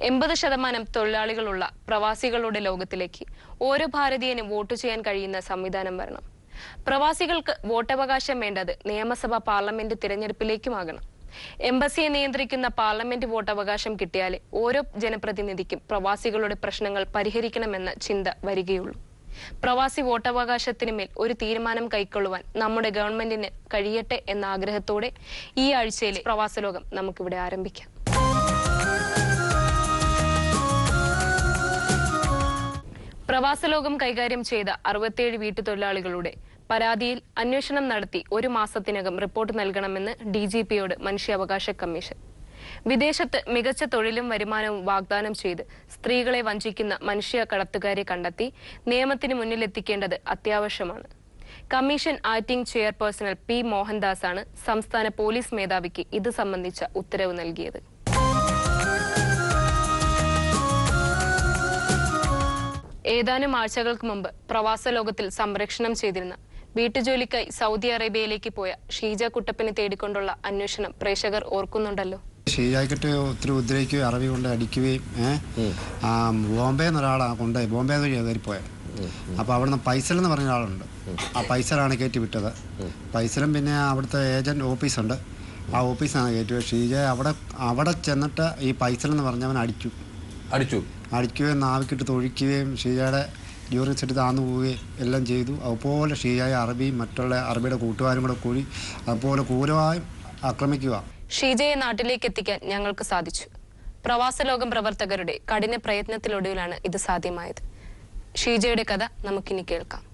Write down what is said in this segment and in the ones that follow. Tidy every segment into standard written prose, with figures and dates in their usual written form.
80% തൊഴിലാളികളുള്ള പ്രവാസികളുടെ ലോകത്തിലേക്ക് ഓരോ ഭാരതീയനും വോട്ട് ചെയ്യാൻ കഴിയുന്ന സംവിധാനം വരണം. പ്രവാസികൾക്ക് വോട്ടവകാശം വേണ്ടത് നിയമസഭ പാർലമെന്റ് തിരഞ്ഞെടുപ്പിലേക്കുമാകണം. എംബസിയെ നിയന്ത്രിക്കുന്ന പാർലമെന്റ് വോട്ടവകാശം കിട്ടിയാലേ ഓരോ ജനപ്രതിനിധിക്കും പ്രവാസികളുടെ പ്രശ്നങ്ങൾ പരിഹരിക്കണമെന്ന ചിന്ത വരികയുള്ളൂ. പ്രവാസി വോട്ടവകാശത്തിനുമേൽ ഒരു തീരുമാനം കൈക്കൊള്ളുവാൻ നമ്മുടെ ഗവൺമെന്റിന് കഴിയട്ടെ എന്ന ആഗ്രഹത്തോടെ ഈ ആഴ്ചയിലെ പ്രവാസലോകം നമുക്കിവിടെ ആരംഭിക്കാം. പ്രവാസലോകം കൈകാര്യം ചെയ്ത 67 വീട്ടുതൊഴിലാളികളുടെ പരാതിയിൽ അന്വേഷണം നടത്തി 1 മാസത്തിനകം റിപ്പോർട്ട് നൽകണമെന്ന് DGPയോട് മനുഷ്യാവകാശ കമ്മീഷൻ. വിദേശത്ത് മികച്ച തൊഴിലും വരുമാനവും വാഗ്ദാനം ചെയ്ത് സ്ത്രീകളെ വഞ്ചിക്കുന്ന മനുഷ്യ കടത്തുകാരെ കണ്ടെത്തി നിയമത്തിന് മുന്നിലെത്തിക്കേണ്ടത് അത്യാവശ്യമാണ്. Commission acting chairperson P. മോഹൻദാസാണ് സംസ്ഥാന പോലീസ് മേധാവിക്ക് ഇത് സംബന്ധിച്ച ഉത്തരവ് നൽകിയത്. ഏതാനും ആഴ്ചകൾക്ക് മുമ്പ് പ്രവാസ ലോകത്തിൽ സംരക്ഷണം ചെയ്തിരുന്ന വീട്ടുജോലിക്കായി സൗദി അറേബ്യയിലേക്ക് പോയ ഷീജ കുട്ടപ്പനെ തേടിക്കൊണ്ടുള്ള അന്വേഷണം പ്രേക്ഷകർ ഓർക്കുന്നുണ്ടല്ലോ. ഷീജയ്ക്കിട്ട് ഒത്തിരി ഉദ്രവിക്കുകയും അറബി കൊണ്ട് അടിക്കുകയും ബോംബെ എന്നൊരാളാ കൊണ്ടുപോയി ബോംബെ വഴി കയറിപ്പോയത്. അപ്പോൾ അവിടുന്ന് പൈസൽ എന്ന് പറഞ്ഞ ഒരാളുണ്ട്. ആ പൈസലാണ് കയറ്റി വിട്ടത്. പൈസലും പിന്നെ അവിടുത്തെ ഏജന്റ് ഓഫീസുണ്ട്. ആ ഓഫീസാണ് കയറ്റി. ഷീജ അവിടെ ചെന്നിട്ട് ഈ പൈസൽ എന്ന് പറഞ്ഞവൻ അടിക്കുകയും നാവിക്കിട്ട് തൊഴിക്കുകയും ഷീജയുടെ യൂറിൻ സെറ്റ് താന്നു പോവുകയും എല്ലാം ചെയ്തു. അതുപോലെ ഷീജയെ അറബിയും മറ്റുള്ള അറബിയുടെ കൂട്ടുകാരും കൂടെ കൂടി അതുപോലെ ക്രൂരമായും ആക്രമിക്കുക. ഷീജയെ നാട്ടിലേക്ക് എത്തിക്കാൻ ഞങ്ങൾക്ക് സാധിച്ചു. പ്രവാസലോകം പ്രവർത്തകരുടെ കഠിന പ്രയത്നത്തിലൊടുവിലാണ് ഇത് സാധ്യമായത്. ഷീജയുടെ കഥ നമുക്കിനി കേൾക്കാം.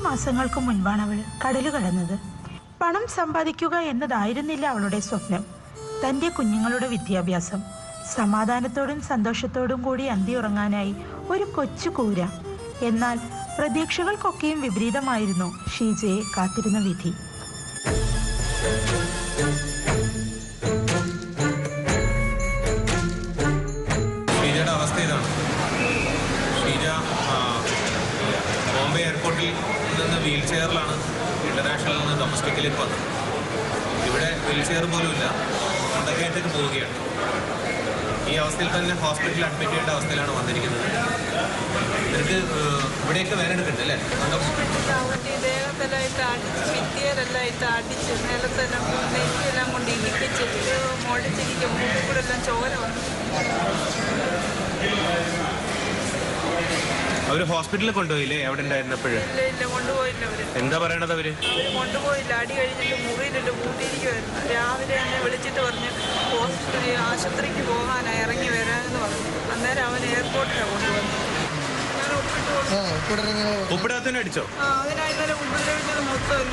മാസങ്ങൾക്ക് മുൻപാണ് അവൾ കടല് കടന്നത്. പണം സമ്പാദിക്കുക എന്നതായിരുന്നില്ല അവളുടെ സ്വപ്നം. തൻ്റെ കുഞ്ഞുങ്ങളുടെ വിദ്യാഭ്യാസം, സമാധാനത്തോടും സന്തോഷത്തോടും കൂടി അന്തിയുറങ്ങാനായി ഒരു കൊച്ചു കൂര. എന്നാൽ പ്രതീക്ഷകൾക്കൊക്കെയും വിപരീതമായിരുന്നു ഷീജയെ കാത്തിരുന്ന വിധി. ഷീജയുടെ അവസ്ഥ ഇതാണ്. ഷീജ ബോംബെ എയർപോർട്ടിൽ നിന്ന് വീൽ ചെയറിലാണ് ഇന്റർനാഷണലിൽ നിന്ന് ഡൊമസ്റ്റിക്കിലേക്ക് വന്നത്. ഇവിടെ വീൽ ചെയർ പോലും ഇല്ല, കൊണ്ടകയറ്റേക്ക് പോവുകയാണ്. ഈ അവസ്ഥയിൽ തന്നെ ഹോസ്പിറ്റലിൽ അഡ്മിറ്റ് ചെയ്യേണ്ട അവസ്ഥയിലാണ് വന്നിരിക്കുന്നത്. ഇവർക്ക് ഇവിടെയൊക്കെ വേറെ എടുക്കുന്നുണ്ട് അല്ലേ? ദേഹത്തെല്ലാം അടിച്ച് ഭിത്തിയിലെല്ലാം അടിച്ച് നിലത്തെല്ലാം നെയ്യെല്ലാം കൊണ്ട് ഇടിപ്പിച്ച് മുഴച്ചിരിക്കും. മുമ്പിൽ കൂടെ എല്ലാം ചോര വന്നു. അവര് ഹോസ്പിറ്റലിൽ കൊണ്ടുപോയില്ലേ? എവിടെ ഉണ്ടായിരുന്നപ്പോഴും ഇല്ല, കൊണ്ടുപോയില്ല. എന്താ പറയണത്? അവര് കൊണ്ടുപോയില്ല. അടി കഴിഞ്ഞിട്ട് മുറിയിലിട്ട് കൂട്ടിയിരിക്കുമായിരുന്നു. രാവിലെ എന്നെ വിളിച്ചിട്ട് പറഞ്ഞ് ഹോസ്പിറ്റലിൽ ആശുപത്രിക്ക് പോകാനായി ഇറങ്ങി വരാമെന്ന് പറഞ്ഞു. അന്നേരം അവൻ എയർപോർട്ടിലാണ് കൊണ്ടുവന്നത്. ഉപ്പിടത്തിന് അടിച്ചോ? അതിനായി ഇന്നലെ ഉപദ്രവിച്ചത് മൊത്തം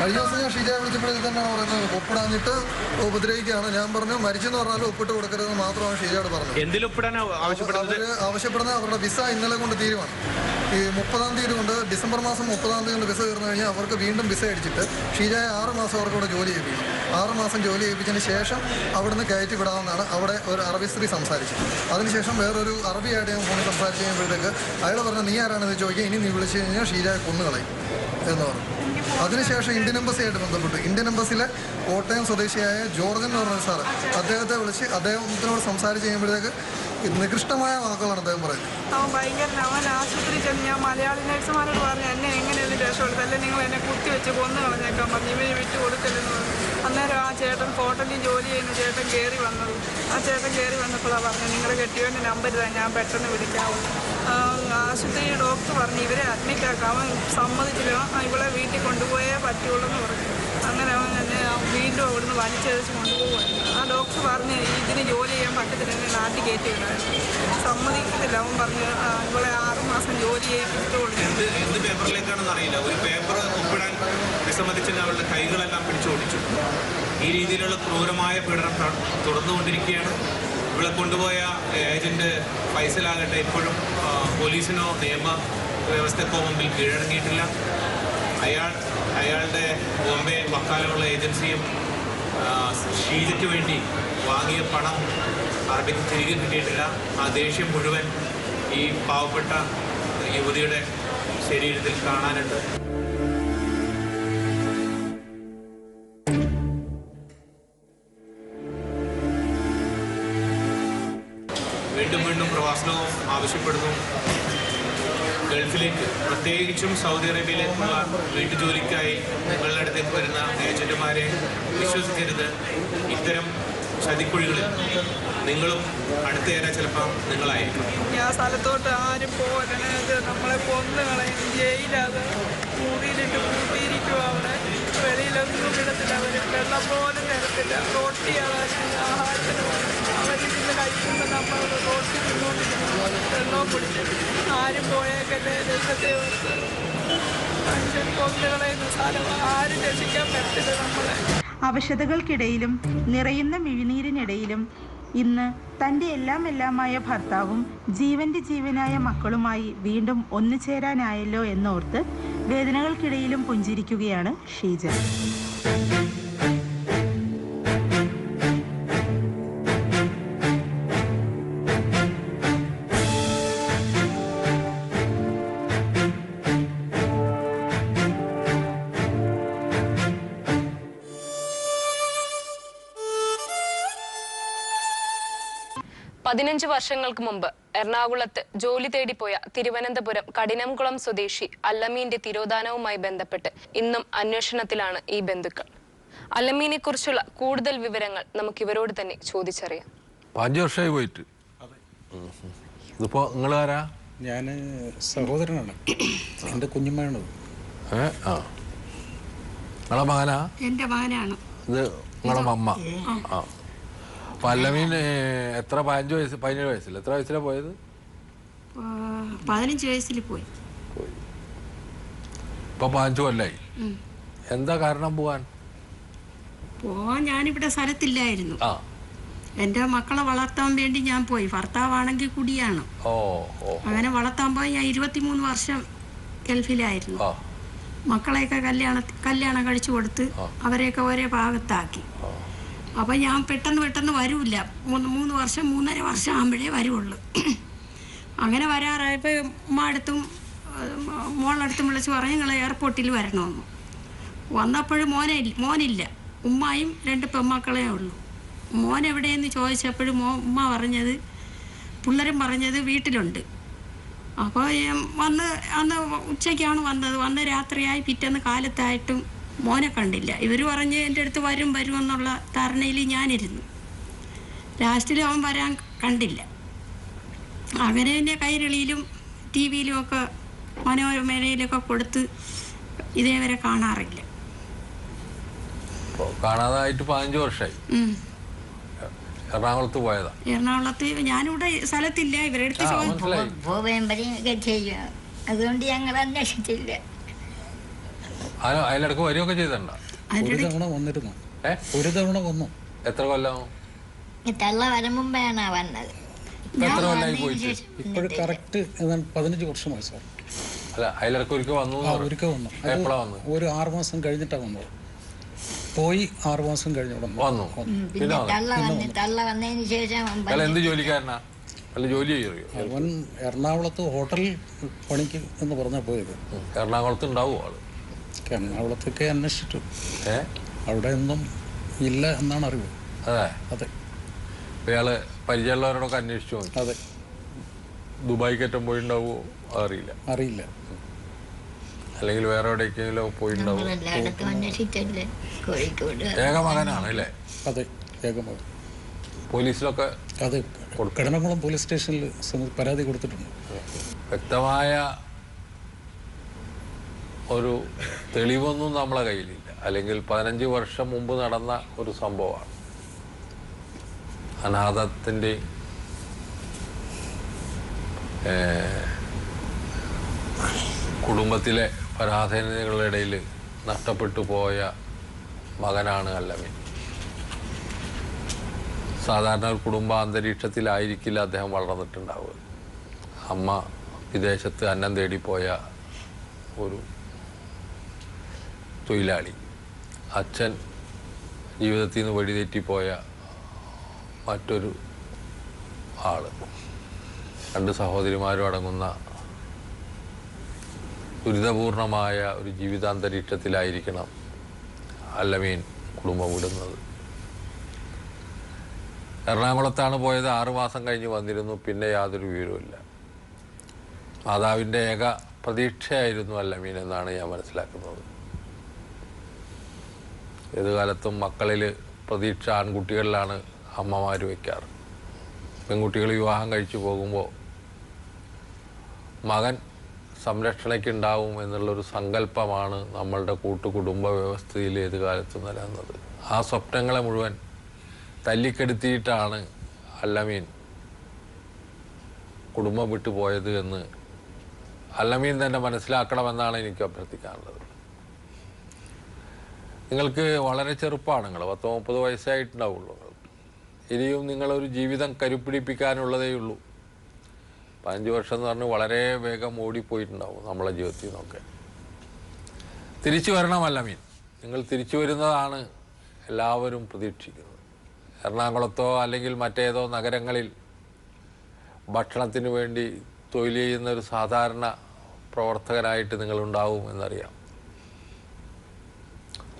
കഴിഞ്ഞ ദിവസം ഞാൻ ഷീജയെ വിളിച്ചപ്പോഴേക്ക് തന്നെയാണ് പറയുന്നത് ഒപ്പിടാഞ്ഞിട്ട് ഉപദ്രവിക്കുകയാണ്. ഞാൻ പറഞ്ഞു മരിച്ചെന്ന് പറഞ്ഞാലും ഒപ്പിട്ട് കൊടുക്കരുതെന്ന് മാത്രമാണ് ഷീജയോട് പറഞ്ഞത്. ആവശ്യപ്പെടുന്നത് അവരുടെ വിസ ഇന്നലെ കൊണ്ട് തീരുമാനം. ഈ 30-ാം തീയതി കൊണ്ട് ഡിസംബർ മാസം 30-ാം തീയതി കൊണ്ട് വിസ തീർന്നു കഴിഞ്ഞാൽ അവർക്ക് വീണ്ടും വിസ അടിച്ചിട്ട് ഷീജയെ 6 മാസം അവർക്ക് ഇവിടെ ജോലി ചെയ്യിപ്പിക്കും. 6 മാസം ജോലി ചെയ്യിപ്പിച്ചതിന് ശേഷം അവിടുന്ന് കയറ്റി വിടാമെന്നാണ് അവിടെ ഒരു അറബി സ്ത്രീ സംസാരിച്ചത്. അതിനുശേഷം വേറൊരു അറബിയായിട്ട് ഞാൻ ഫോണിൽ സംസാരിച്ച് കഴിയുമ്പോഴത്തേക്ക് അയാൾ പറഞ്ഞു നീ ആരാണെന്ന് ചോദിക്കുക, ഇനി നീ വിളിച്ചു കഴിഞ്ഞാൽ ഷീജയെ കൊന്നുകളയും എന്ന് പറഞ്ഞു. അതിനുശേഷം ഇന്ത്യൻ എംബസിയായിട്ട് ബന്ധപ്പെട്ടു. ഇന്ത്യൻ എംബസിയിലെ കോട്ടയം സ്വദേശിയായ ജോർജൻ എന്ന് പറഞ്ഞൊരു സാറ് അദ്ദേഹത്തെ വിളിച്ച് അദ്ദേഹത്തിനോട് സംസാരിച്ച് കഴിയുമ്പോഴത്തേക്ക് നികൃഷ്ടമായ വാക്കുകളാണ് അദ്ദേഹം പറയുന്നത്. അവൻ ഭയങ്കര അവൻ ആശുപത്രി ചെന്ന് ഞാൻ മലയാളി നഴ്സുമാരോട് പറഞ്ഞു എന്നെ എങ്ങനെയൊന്നും രക്ഷപ്പെടുത്തും, അല്ലെ നിങ്ങൾ എന്നെ കുത്തിവെച്ച് കൊന്നു കളഞ്ഞേക്കാൻ പറഞ്ഞു, ഇവന് വിട്ടു കൊടുക്കലെന്ന് പറഞ്ഞു. അന്നേരം ആ ചേട്ടൻ ഹോട്ടലിൽ ജോലി ചെയ്യുന്ന ചേട്ടൻ കയറി വന്നത്. ആ ചേട്ടൻ കയറി വന്നപ്പോഴാണ് പറഞ്ഞത് നിങ്ങൾ കെട്ടിയവൻ്റെ നമ്പർ ഇതാ, ഞാൻ പെട്ടെന്ന് വിളിക്കാവും. ആശുപത്രി ഡോക്ടർ പറഞ്ഞു ഇവരെ അഡ്മിറ്റ് ആക്കാം. അവൻ സമ്മതിച്ചില്ല, ഇവളെ വീട്ടിൽ കൊണ്ടുപോയേ പറ്റുള്ളൂ എന്ന് പറഞ്ഞു. അങ്ങനെ അവൻ എന്നെ വീണ്ടും അവിടുന്ന് വലിച്ചഴിച്ച് കൊണ്ടുപോകുമായിരുന്നു. ആ ഡോക്ടർ പറഞ്ഞ് ഇതിന് ജോലി ചെയ്യാൻ പറ്റത്തില്ല, എന്നെ നാട്ടിൽ കയറ്റി വിടായിരുന്നു. സമ്മതിക്കത്തില്ല. അവൻ പറഞ്ഞു ഇവളെ 6 മാസം ജോലി ചെയ്യിപ്പിച്ചോളൂ. എന്ത് പേപ്പറിലേക്കാണെന്ന് അറിയില്ല, ഒരു പേപ്പർ ഒപ്പിടാൻ വിസമ്മതിച്ച് അവളുടെ കൈകളെല്ലാം പിടിച്ചോടിച്ചു. ഈ രീതിയിലുള്ള ക്രൂരമായ പീഡനം തുടർന്നുകൊണ്ടിരിക്കുകയാണ്. ഇവിടെ കൊണ്ടുപോയ ഏജന്റ് ഫൈസലാകട്ടെ ഇപ്പോഴും പോലീസിനോ നിയമ വ്യവസ്ഥക്കോ മുമ്പിൽ കീഴടങ്ങിയിട്ടില്ല. അയാളുടെ ബോംബെ വക്കാലമുള്ള ഏജൻസിയും ഷീജയ്ക്ക് വേണ്ടി വാങ്ങിയ പണം അറബിക്ക് തിരികെ കിട്ടിയിട്ടില്ല. ആ ദേഷ്യം മുഴുവൻ ഈ പാവപ്പെട്ട യുവതിയുടെ ശരീരത്തിൽ കാണാനുണ്ട്. വീണ്ടും വീണ്ടും പ്രവാസവും ആവശ്യപ്പെടുന്നു. ഗൾഫിലേക്ക്, പ്രത്യേകിച്ചും സൗദി അറേബ്യയിലേക്കുള്ള വീട്ടുജോലിക്കായി നിങ്ങളുടെ അടുത്തേക്ക് വരുന്ന ഏജന്റുമാരെ വിശ്വസിക്കരുത്. ഇത്തരം ചതിക്കുഴികളിൽ നിങ്ങളും അടുത്തേറെ ചിലപ്പോൾ നിങ്ങളായിരിക്കും. ആ സ്ഥലത്തോട്ട് ആരും പോകരുത്, നമ്മളെ കൊന്നു കളയും, ജയിലത് മുറിയിലിട്ട് കൂട്ടിയിരിക്കും. അവിടെ വെളിയിലൊന്നും ഇടത്തില്ല, അവർ വെള്ളം പോലും തരത്തില്ല. റൊട്ടി ആഹാരത്തിന് അവരിന്ന് കഴിക്കുമ്പോൾ നമ്മൾ റൊട്ടി തിന്നുകൊണ്ടിരിക്കുന്നു, വെള്ളവും കുടിച്ചിട്ട് ആരും പോയേക്കല്ലേ. ദൈവത്തെ മനുഷ്യൻ കൊന്നു കളയുന്ന സ്ഥലം ആരും രക്ഷിക്കാൻ പറ്റില്ല നമ്മളെ. അവശതകൾക്കിടയിലും നിറയുന്ന മിഴിനീരിനിടയിലും ഇന്ന് തൻ്റെ എല്ലാമായ ഭർത്താവും ജീവന്റെ ജീവനായ മക്കളുമായി വീണ്ടും ഒന്നുചേരാനായല്ലോ എന്നോർത്ത് വേദനകൾക്കിടയിലും പുഞ്ചിരിക്കുകയാണ് ഷീജ. പതിനഞ്ച് വർഷങ്ങൾക്ക് മുമ്പ് എറണാകുളത്ത് ജോലി തേടിപ്പോയ തിരുവനന്തപുരം കഠിനംകുളം സ്വദേശി അല്ലമീന്റെ തിരോധാനവുമായി ബന്ധപ്പെട്ട് ഇന്നും അന്വേഷണത്തിലാണ് ഈ ബന്ധുക്കൾ. അല്ലമീനെ കുറിച്ചുള്ള കൂടുതൽ വിവരങ്ങൾ നമുക്ക് ഇവരോട് തന്നെ ചോദിച്ചറിയാം. 5 വർഷമായി പോയിട്ട്. ഇതിപ്പോ നിങ്ങളാരാ? ഞാൻ സഹോദരനാണ്, എൻ്റെ കുഞ്ഞുമ്മയാണത്. നിങ്ങളെ മകനാ? എൻ്റെ മകനാണ് ഇത്. നിങ്ങളെ മമ്മ. ആ. അപ്പൊ അല്ലമീൻ എത്ര 17 വയസ്സിൽ എത്ര വയസ്സിലാണ് പോയത്? 15 വയസ്സിൽ പോയി. ഇപ്പൊ 5 കൊല്ലായി. എന്താ കാരണം പോവാൻ? ഞാനിവിടെ സ്ഥലത്തില്ലായിരുന്നു. എൻ്റെ മക്കളെ വളർത്താൻ വേണ്ടി ഞാൻ പോയി. ഭർത്താവാണെങ്കിൽ കുടിയാണ്. അങ്ങനെ വളർത്താൻ പോയി. ഞാൻ 23 വർഷം ഗൾഫിലായിരുന്നു. മക്കളെയൊക്കെ കല്യാണം കഴിച്ചു കൊടുത്ത് അവരെയൊക്കെ ഒരേ ഭാഗത്താക്കി. അപ്പം ഞാൻ പെട്ടെന്ന് വരൂല്ല. 3 വർഷം 3.5 വർഷം ആകുമ്പോഴേ വരുള്ളൂ. അങ്ങനെ വരാറായപ്പോൾ മോളടുത്തും വിളിച്ച് പറഞ്ഞ് നിങ്ങൾ എയർപോർട്ടിൽ വരണമെന്ന്. വന്നപ്പോഴും മോനില്ല. ഉമ്മായും 2 പെൺമക്കളേ ഉള്ളൂ. മോൻ എവിടെയെന്ന് ചോദിച്ചപ്പോഴും ഉമ്മ പറഞ്ഞത്, പിള്ളേരും പറഞ്ഞത് വീട്ടിലുണ്ട്. അപ്പോൾ അന്ന് ഉച്ചയ്ക്കാണ് വന്ന് രാത്രിയായി. പിറ്റേന്ന് കാലത്തായിട്ടും മോനെ കണ്ടില്ല. ഇവർ പറഞ്ഞ് എൻ്റെ അടുത്ത് വരുമെന്നുള്ള ധാരണയിൽ ഞാനിരുന്നു. ലാസ്റ്റിൽ അവൻ വരാൻ കണ്ടില്ല. അങ്ങനെ തന്നെ കൈരളിയിലും ടി വിയിലും ഒക്കെ മനോരമയിലൊക്കെ കൊടുത്ത് ഇതേവരെ കാണാറില്ല. കാണാതായിട്ട് 15 വർഷമായി. എറണാകുളത്ത് പോയതാ? എറണാകുളത്ത് ഞാനിവിടെ സ്ഥലത്തില്ല. ഇവരുടെ അടുത്ത് ചെയ്യും. അതുകൊണ്ട് ഞങ്ങൾ അന്വേഷിച്ചില്ല. അതിലിടക്ക് വരികയൊക്കെ ചെയ്തിട്ടുണ്ടോ? ഒരു തവണ വന്നു. എത്ര കൊല്ലം? തള്ള വരും മുമ്പാണ് വന്നത്. എത്ര കൊല്ലായി പോയിട്ട്? ഇപ്പോൾ കറക്റ്റ് 15 വർഷമായി സാർ. അല്ല, അതിലിടക്ക് ഒരിക്കൽ വന്നു. എപ്പോഴാ വന്നു? ഒരു 6 മാസം കഴിഞ്ഞിട്ടാണ് വന്നത്. പോയി 6 മാസം കഴിഞ്ഞ് വന്നു. തള്ള വന്നതിന് ശേഷം എന്ത് ജോലിക്കാരനാ? അല്ല, ജോലി ചെയ്യോ? അവൻ എറണാകുളത്ത് ഹോട്ടലിൽ പണിക്ക് എന്ന് പറഞ്ഞാൽ പോയത്. എറണാകുളത്ത് ഉണ്ടാവുമോ ആള്? എറണാകുളത്തൊക്കെ അന്വേഷിച്ചിട്ടു. അവിടെ ഒന്നും ഇല്ല എന്നാണ് അറിവ്. അതെ. അതെ. ഇയാള് പരിചയമുള്ളവരോടൊക്കെ അന്വേഷിച്ചു നോക്കി. അതെ. ദുബായിക്കേറ്റം പോയിണ്ടാവോ? അറിയില്ല. അല്ലെങ്കിൽ വേറെ എവിടേക്കെങ്കിലും പോയിട്ടുണ്ടാവും. ഏക മകനാണ് അല്ലേ? അതെ, ഏകമകൻ. പോലീസിലൊക്കെ? അതെ, കഠിനംകുളം പോലീസ് സ്റ്റേഷനിൽ പരാതി കൊടുത്തിട്ടുണ്ട്. വ്യക്തമായ ഒരു തെളിവൊന്നും നമ്മളെ കയ്യിലില്ല. അല്ലെങ്കിൽ 15 വർഷം മുമ്പ് നടന്ന ഒരു സംഭവമാണ്. അനാഥത്തിൻ്റെ കുടുംബത്തിലെ പരാധീനതകളുടെ ഇടയിൽ നഷ്ടപ്പെട്ടു പോയ മകനാണ് അല്ലമീൻ. സാധാരണ ഒരു കുടുംബാന്തരീക്ഷത്തിലായിരിക്കില്ല അദ്ദേഹം വളർന്നിട്ടുണ്ടാവുക. അമ്മ വിദേശത്ത് അന്നം തേടിപ്പോയ ഒരു തൊഴിലാളി, അച്ഛൻ ജീവിതത്തിൽ നിന്ന് വഴിതെറ്റിപ്പോയ മറ്റൊരു ആള്, 2 സഹോദരിമാരും അടങ്ങുന്ന ദുരിതപൂർണമായ ഒരു ജീവിതാന്തരീക്ഷത്തിലായിരിക്കണം അല്ലമീൻ കുടുംബം വിടുന്നത്. എറണാകുളത്താണ് പോയത്. 6 മാസം കഴിഞ്ഞ് വന്നിരുന്നു. പിന്നെ യാതൊരു വിവരവുമില്ല. മാതാവിൻ്റെ ഏക പ്രതീക്ഷയായിരുന്നു അല്ലമീൻ എന്നാണ് ഞാൻ മനസ്സിലാക്കുന്നത്. ഏതു കാലത്തും മക്കളിൽ പ്രതീക്ഷ ആൺകുട്ടികളിലാണ് അമ്മമാർ വയ്ക്കാറ്. പെൺകുട്ടികൾ വിവാഹം കഴിച്ചു പോകുമ്പോൾ മകൻ സംരക്ഷണയ്ക്കുണ്ടാവും എന്നുള്ളൊരു സങ്കല്പമാണ് നമ്മളുടെ കൂട്ടുകുടുംബ വ്യവസ്ഥയിൽ ഏത് കാലത്തും നിലനിന്നത്. ആ സ്വപ്നങ്ങളെ മുഴുവൻ തല്ലിക്കെടുത്തിയിട്ടാണ് അല്ലമീൻ കുടുംബം വിട്ടു പോയത് എന്ന് അല്ലമീൻ തന്നെ മനസ്സിലാക്കണമെന്നാണ് എനിക്ക് അഭ്യർത്ഥിക്കാനുള്ളത്. നിങ്ങൾക്ക് വളരെ ചെറുപ്പമാണ്, നിങ്ങൾ 30 വയസ്സായിട്ടുണ്ടാവുള്ളൂ. ഇനിയും നിങ്ങളൊരു ജീവിതം കരുപ്പിടിപ്പിക്കാനുള്ളതേ ഉള്ളൂ. 5 വർഷം എന്ന് പറഞ്ഞ് വളരെ വേഗം ഓടിപ്പോയിട്ടുണ്ടാവും നമ്മളെ ജീവിതത്തിൽ നിന്നൊക്കെ. തിരിച്ചു വരണം അല്ലമീൻ. നിങ്ങൾ തിരിച്ചു വരുന്നതാണ് എല്ലാവരും പ്രതീക്ഷിക്കുന്നത്. എറണാകുളത്തോ അല്ലെങ്കിൽ മറ്റേതോ നഗരങ്ങളിൽ ഭക്ഷണത്തിന് വേണ്ടി തൊഴിൽ ചെയ്യുന്ന ഒരു സാധാരണ പ്രവർത്തകനായിട്ട് നിങ്ങളുണ്ടാവും എന്നറിയാം.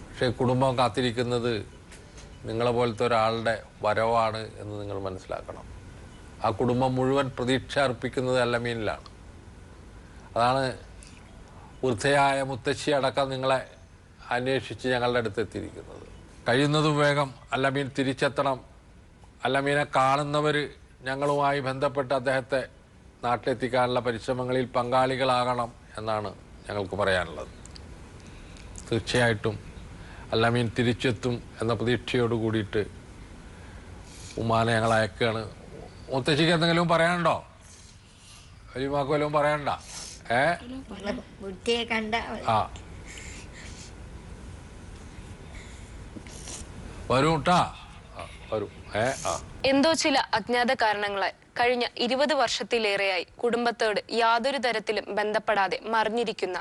പക്ഷേ കുടുംബം കാത്തിരിക്കുന്നത് നിങ്ങളെ പോലത്തെ ഒരാളുടെ വരവാണ് എന്ന് നിങ്ങൾ മനസ്സിലാക്കണം. ആ കുടുംബം മുഴുവൻ പ്രതീക്ഷ അർപ്പിക്കുന്നത് അല്ലമീനിലാണ്. അതാണ് വൃദ്ധയായ മുത്തശ്ശി അടക്കം നിങ്ങളെ അന്വേഷിച്ച് ഞങ്ങളുടെ അടുത്ത് എത്തിയിരിക്കുന്നത്. കഴിയുന്നതും വേഗം അല്ലമീൻ തിരിച്ചെത്തണം. അല്ലമീനെ കാണുന്നവർ ഞങ്ങളുമായി ബന്ധപ്പെട്ട് അദ്ദേഹത്തെ നാട്ടിലെത്തിക്കാനുള്ള പരിശ്രമങ്ങളിൽ പങ്കാളികളാകണം എന്നാണ് ഞങ്ങൾക്ക് പറയാനുള്ളത്. തീർച്ചയായിട്ടും അല്ലമീൻ തിരിച്ചെത്തും എന്ന പ്രതീക്ഷയോട് കൂടിയിട്ട് ഉമ്മാനെ ഞങ്ങൾ അയക്കുകയാണ്. മുത്തശ്ശിക്ക് എന്തെങ്കിലും പറയാനുണ്ടോ? വലിയമാക്ക് വല്ലതും പറയണ്ട? ആ വരൂ ട്ടാ, വരൂ. എന്തോ ചില അജ്ഞാത കാരണങ്ങളാൽ കഴിഞ്ഞ 20 വർഷത്തിലേറെയായി കുടുംബത്തോട് യാതൊരു തരത്തിലും ബന്ധപ്പെടാതെ മറിഞ്ഞിരിക്കുന്ന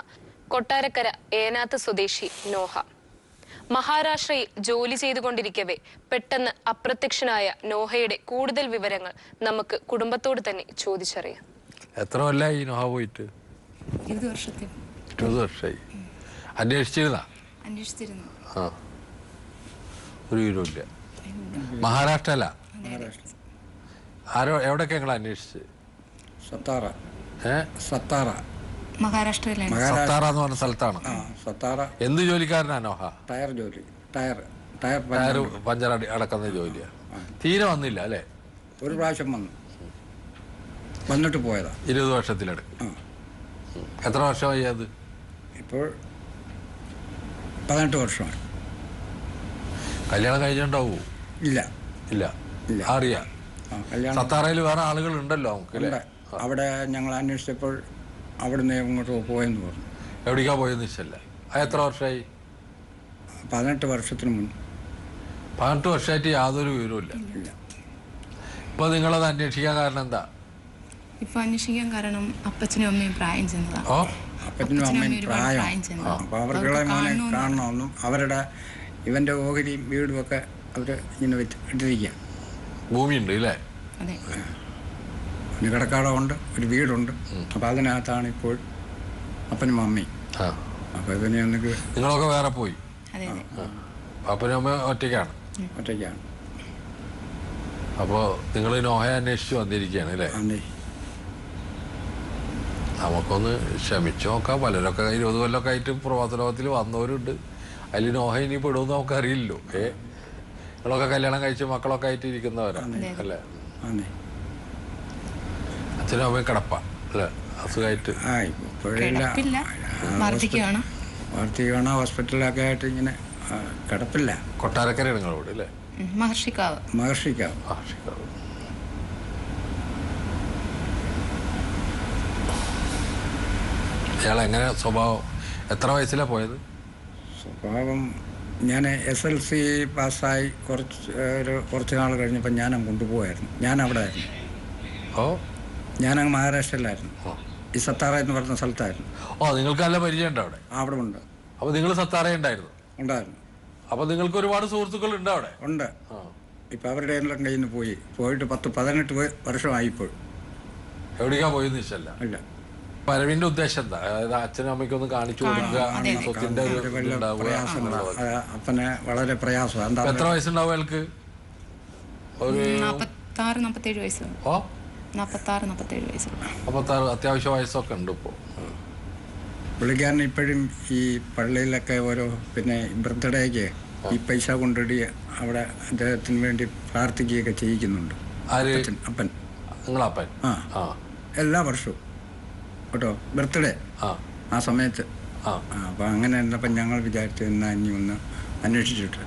കൊട്ടാരക്കര ഏനാത്ത് സ്വദേശി നോഹ മഹാരാഷ്ട്രയിൽ ജോലി ചെയ്തുകൊണ്ടിരിക്കവേ പെട്ടെന്ന് അപ്രത്യക്ഷനായ നോഹയുടെ കൂടുതൽ വിവരങ്ങൾ നമുക്ക് കുടുംബത്തോട് തന്നെ ചോദിച്ചറിയാം. എത്ര കൊല്ലായി നോഹ പോയിട്ട്? 20 വർഷമായി. അന്വേഷിച്ചിരുന്നു? ആ, ഒരു വിവരമില്ല. മഹാരാഷ്ട്ര അല്ല, ആരോ എവിടെയൊക്കെ ഞങ്ങൾ അന്വേഷിച്ച്? സത്താറ സത്താറ എന്ന് പറഞ്ഞ സ്ഥലത്താണ്. എന്ത് ജോലിക്കാരനാ നോഹ? ടയർ ജോലി, ടയർ പഞ്ചർ അടക്കുന്ന ജോലിയാണ്. തീരെ വന്നില്ല അല്ലേ? ഒരു പ്രാവശ്യം വന്നിട്ട് പോയതാ. 20 വർഷത്തിലടക്കം. എത്ര വർഷമായി അത്? ഇപ്പോൾ 18 വർഷമായി. കല്യാണം കഴിഞ്ഞിട്ടുണ്ടാവൂ? ഇല്ല. അറിയാം. സത്താറയിൽ വേറെ ആളുകൾ ഉണ്ടല്ലോ നമുക്ക്. അവിടെ ഞങ്ങൾ അന്വേഷിച്ചപ്പോൾ അവിടുന്ന് ഇങ്ങോട്ട് പോയെന്ന് പറഞ്ഞു. എവിടേക്കാ പോയെന്ന് വെച്ചല്ല. അത് എത്ര വർഷമായി? 18 വർഷത്തിന് മുൻപ്. 18 വർഷമായിട്ട് യാതൊരു വിവരവും ഇല്ല. ഇപ്പൊ നിങ്ങളത് അന്വേഷിക്കാൻ കാരണം എന്താ? ഇപ്പൊ അന്വേഷിക്കാൻ കാരണം അപ്പച്ചനും അമ്മയും പ്രായം ചെന്നതാ. അപ്പച്ചനും അമ്മയും പ്രായം. അപ്പൊ അവർക്കുള്ള മോനെ കാണണമെന്നും അവരുടെ ഇവന്റെ ഓഹരിയും വീടും ഒക്കെ അവര് ഇങ്ങനെ ഇട്ടിരിക്കുക. ഭൂമിയുണ്ട് ഇല്ലേ? ഒരു കടക്കാടുണ്ട്, ഒരു വീടുണ്ട്. അപ്പൊ അതിനകത്താണ് ഇപ്പോൾ അപ്പനും അമ്മയും. അപ്പൊ ഇവനെ ഒന്നിക്ക് നിങ്ങളൊക്കെ വേറെ പോയി. അപ്പനും അമ്മ ഒറ്റയ്ക്കാണ്. അപ്പോ നിങ്ങൾ നോഹയെ അന്വേഷിച്ച് വന്നിരിക്കുകയാണ് അല്ലേ? നമുക്കൊന്ന് ശ്രമിച്ചു നോക്കാം. പലരൊക്കെ 20 കൊല്ലമൊക്കെ ആയിട്ട് പ്രവാസ ലോകത്തിൽ വന്നവരുണ്ട്. അതിൽ നോഹ ഇനി പെടുമെന്ന് നമുക്കറിയില്ലല്ലോ. നിങ്ങളൊക്കെ കല്യാണം കഴിച്ച് മക്കളൊക്കെ ആയിട്ട് ഇരിക്കുന്നവരാണ് അല്ലേ? അച്ഛനും അമ്മയും കിടപ്പ അല്ലേ? അസുഖമായിട്ട് ഹോസ്പിറ്റലൊക്കെ ആയിട്ട് ഇങ്ങനെ കിടപ്പില്ല. കൊട്ടാരക്കരയാണ് നിങ്ങളോട് അല്ലേ? മഹർഷിക്കാവ്. ഇയാളെങ്ങനെ സ്വഭാവം? എത്ര വയസ്സിലാണ് പോയത്? സ്വഭാവം ഞാൻ SLC പാസ്സായി കുറച്ച് നാൾ കഴിഞ്ഞപ്പോൾ ഞാനങ്ങ് കൊണ്ടുപോകായിരുന്നു. ഞാൻ അവിടെ ആയിരുന്നു. ഞാനങ്ങ് മഹാരാഷ്ട്രയിലായിരുന്നു. ഈ സത്താറ എന്ന് പറയുന്ന സ്ഥലത്തായിരുന്നു. നിങ്ങൾക്ക് നല്ല പരിചയം ഉണ്ട് അവിടെ? അവിടെ ഉണ്ട്. അപ്പോൾ നിങ്ങൾ സത്താറ ഉണ്ടായിരുന്നു? ഉണ്ടായിരുന്നു. അപ്പോൾ നിങ്ങൾക്ക് ഒരുപാട് സുഹൃത്തുക്കൾ ഉണ്ട് അവിടെ? ഉണ്ട്. ഇപ്പം അവരുടെ എല്ലാം കയ്യിൽ നിന്ന് പോയിട്ട് 10-18 വർഷമായിപ്പോൾ. എവിടേക്കാ പോയെന്ന് വെച്ചല്ല? ഇല്ല. വരവിന്റെ ഉദ്ദേശം എന്താ? അതായത് അച്ഛനും അമ്മയ്ക്ക് ഒന്ന് കാണിച്ചു കൊടുക്കുക, സ്വത്തിന്റെ അപ്പനെ വളരെ പ്രയാസം. എത്ര വയസ്സുണ്ടാവും അയാൾക്ക്? ഒരു 46-47 വയസ്സ്. 46-47 വയസ്സ്. 46 അത്യാവശ്യം വയസ്സൊക്കെ ഉണ്ട് ഇപ്പോൾ. പുള്ളിക്കാരൻ ഇപ്പോഴും ഈ പള്ളിയിലൊക്കെ ഓരോ ബർത്ത്ഡേക്ക് ഈ പൈസ കൊണ്ടിടി അവിടെ അദ്ദേഹത്തിന് വേണ്ടി പ്രാർത്ഥിക്കുകയൊക്കെ ചെയ്യിക്കുന്നുണ്ട്. അപ്പൻ. നിങ്ങളപ്പൻ? എല്ലാ വർഷവും കേട്ടോ, ബർത്ത്ഡേ ആ സമയത്ത്. അപ്പം അങ്ങനെ ഇരുന്നപ്പം ഞങ്ങൾ വിചാരിച്ചു എന്നാൽ ഇനി ഒന്ന് അന്വേഷിച്ചിട്ട്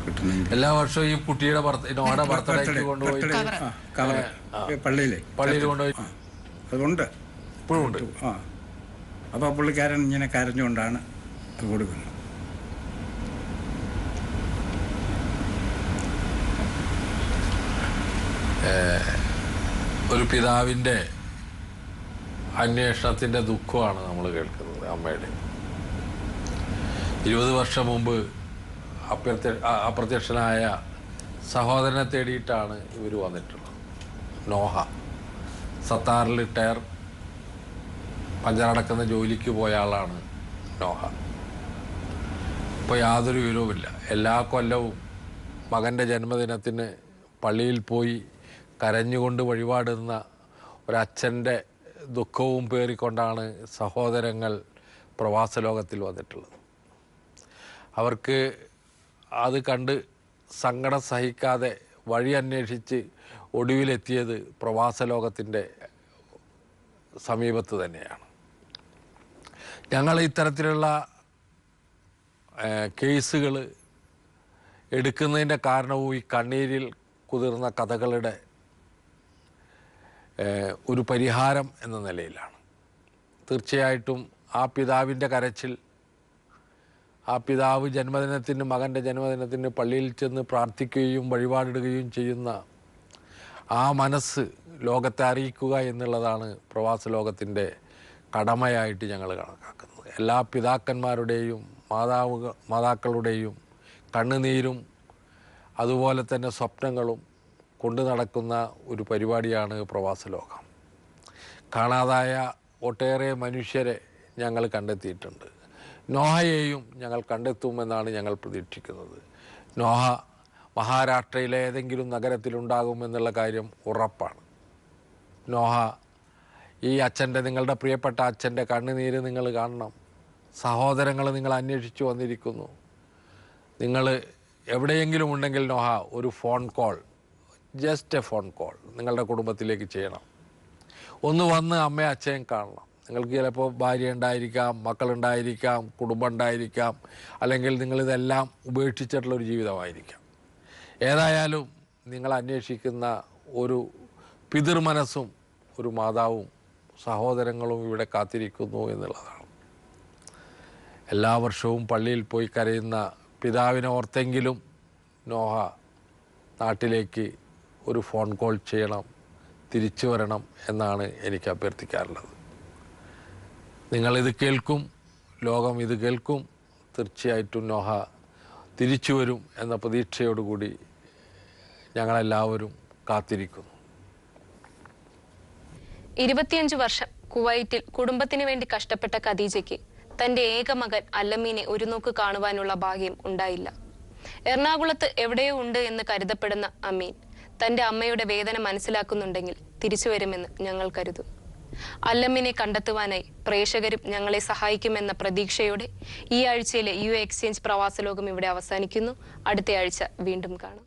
കിട്ടുന്നുണ്ട്. എല്ലാ വർഷവും ഈ കുട്ടിയുടെ ബർത്ത്ഡേ കൊണ്ടുപോയി പള്ളിയിൽ കൊണ്ടുപോയി അതുകൊണ്ട് ഇപ്പോഴും ഉണ്ട്. അപ്പോൾ പുള്ളിക്കാരൻ ഇങ്ങനെ കരഞ്ഞുകൊണ്ടാണ് കൊടുക്കുന്നത്. ഒരു പിതാവിൻ്റെ അന്വേഷണത്തിൻ്റെ ദുഃഖമാണ് നമ്മൾ കേൾക്കുന്നത്. അമ്മയുടെ 20 വർഷം മുമ്പ് അപ്രത്യക്ഷനായ സഹോദരനെ തേടിയിട്ടാണ് ഇവർ വന്നിട്ടുള്ളത്. നോഹ സത്താറിൽ ടയർ പഞ്ചറടക്കുന്ന ജോലിക്ക് പോയ ആളാണ് നോഹ. ഇപ്പോൾ യാതൊരു വിവരവുമില്ല. എല്ലാ കൊല്ലവും മകൻ്റെ ജന്മദിനത്തിന് പള്ളിയിൽ പോയി കരഞ്ഞുകൊണ്ട് വഴിപാടുന്ന ഒരച്ഛൻ്റെ ദുഃഖവും പേറിക്കൊണ്ടാണ് സഹോദരങ്ങൾ പ്രവാസ ലോകത്തിൽ വന്നിട്ടുള്ളത്. അവർക്ക് അത് കണ്ട് സങ്കടം സഹിക്കാതെ വഴി അന്വേഷിച്ച് ഒടുവിലെത്തിയത് പ്രവാസ ലോകത്തിൻ്റെ സമീപത്ത് തന്നെയാണ്. ഞങ്ങൾ ഇത്തരത്തിലുള്ള കേസുകൾ എടുക്കുന്നതിൻ്റെ കാരണവും ഈ കണ്ണീരിൽ കുതിർന്ന കഥകളുടെ ഒരു പരിഹാരം എന്ന നിലയിലാണ്. തീർച്ചയായിട്ടും ആ പിതാവിൻ്റെ കരച്ചിൽ, ആ പിതാവ് മകൻ്റെ ജന്മദിനത്തിന് പള്ളിയിൽ ചെന്ന് പ്രാർത്ഥിക്കുകയും വഴിപാടിടുകയും ചെയ്യുന്ന ആ മനസ്സ് ലോകത്തെ അറിയിക്കുക എന്നുള്ളതാണ് പ്രവാസ ലോകത്തിൻ്റെ കടമയായിട്ട് ഞങ്ങൾ കണക്കാക്കുന്നത്. എല്ലാ പിതാക്കന്മാരുടെയും മാതാക്കളുടെയും കണ്ണുനീരും അതുപോലെ തന്നെ സ്വപ്നങ്ങളും കൊണ്ടു നടക്കുന്ന ഒരു പരിപാടിയാണ് പ്രവാസ ലോകം. കാണാതായ ഒട്ടേറെ മനുഷ്യരെ ഞങ്ങൾ കണ്ടെത്തിയിട്ടുണ്ട്. നോഹയെയും ഞങ്ങൾ കണ്ടെത്തുമെന്നാണ് ഞങ്ങൾ പ്രതീക്ഷിക്കുന്നത്. നോഹ മഹാരാഷ്ട്രയിലെ ഏതെങ്കിലും നഗരത്തിലുണ്ടാകുമെന്നുള്ള കാര്യം ഉറപ്പാണ്. നോഹ ഈ നിങ്ങളുടെ പ്രിയപ്പെട്ട അച്ഛൻ്റെ കണ്ണുനീര് നിങ്ങൾ കാണണം. സഹോദരങ്ങൾ നിങ്ങൾ അന്വേഷിച്ചു വന്നിരിക്കുന്നു. നിങ്ങൾ എവിടെയെങ്കിലും ഉണ്ടെങ്കിൽ നോഹ ഒരു phone call, just A phone call നിങ്ങളുടെ കുടുംബത്തിലേക്ക് ചെയ്യണം. ഒന്ന് വന്ന് അമ്മയും അച്ഛനും കാണണം. നിങ്ങൾക്ക് ചിലപ്പോൾ ഭാര്യ ഉണ്ടായിരിക്കാം, മക്കളുണ്ടായിരിക്കാം, കുടുംബം ഉണ്ടായിരിക്കാം, അല്ലെങ്കിൽ നിങ്ങളിതെല്ലാം ഉപേക്ഷിച്ചിട്ടുള്ളൊരു ജീവിതമായിരിക്കാം. ഏതായാലും നിങ്ങൾ അന്വേഷിക്കുന്ന ഒരു പിതൃമനസ്സും ഒരു മാതാവും സഹോദരങ്ങളും ഇവിടെ കാത്തിരിക്കുന്നു എന്നുള്ളതാണ്. എല്ലാ വർഷവും പള്ളിയിൽ പോയി കരയുന്ന പിതാവിനെ ഓർത്തെങ്കിലും നോഹ നാട്ടിലേക്ക് ഒരു ഫോൺ കോൾ ചെയ്യണം, തിരിച്ചു വരണം എന്നാണ് എനിക്ക് അഭ്യർത്ഥിക്കാറുള്ളത്. നിങ്ങളിത് കേൾക്കും, ലോകം ഇത് കേൾക്കും. തീർച്ചയായിട്ടും നോഹ തിരിച്ചു വരും എന്ന പ്രതീക്ഷയോടുകൂടി ഞങ്ങളെല്ലാവരും കാത്തിരിക്കുന്നു. 25 വർഷം കുവൈറ്റിൽ കുടുംബത്തിന് വേണ്ടി കഷ്ടപ്പെട്ട ഖദീജയ്ക്ക് തന്റെ ഏക മകൻ അല്ലമീനെ ഒരു നോക്ക് കാണുവാനുള്ള ഭാഗ്യം ഉണ്ടായില്ല. എറണാകുളത്ത് എവിടെയോ ഉണ്ട് എന്ന് കരുതപ്പെടുന്ന അമീൻ തന്റെ അമ്മയുടെ വേദന മനസ്സിലാക്കുന്നുണ്ടെങ്കിൽ തിരിച്ചു വരുമെന്ന് ഞങ്ങൾ കരുതും. അല്ലമ്മിനെ കണ്ടെത്തുവാനായി പ്രേക്ഷകരും ഞങ്ങളെ സഹായിക്കുമെന്ന പ്രതീക്ഷയോടെ ഈ ആഴ്ചയിലെ യു എക്സ്ചേഞ്ച് പ്രവാസ ലോകം ഇവിടെ അവസാനിക്കുന്നു. അടുത്ത ആഴ്ച വീണ്ടും കാണാം.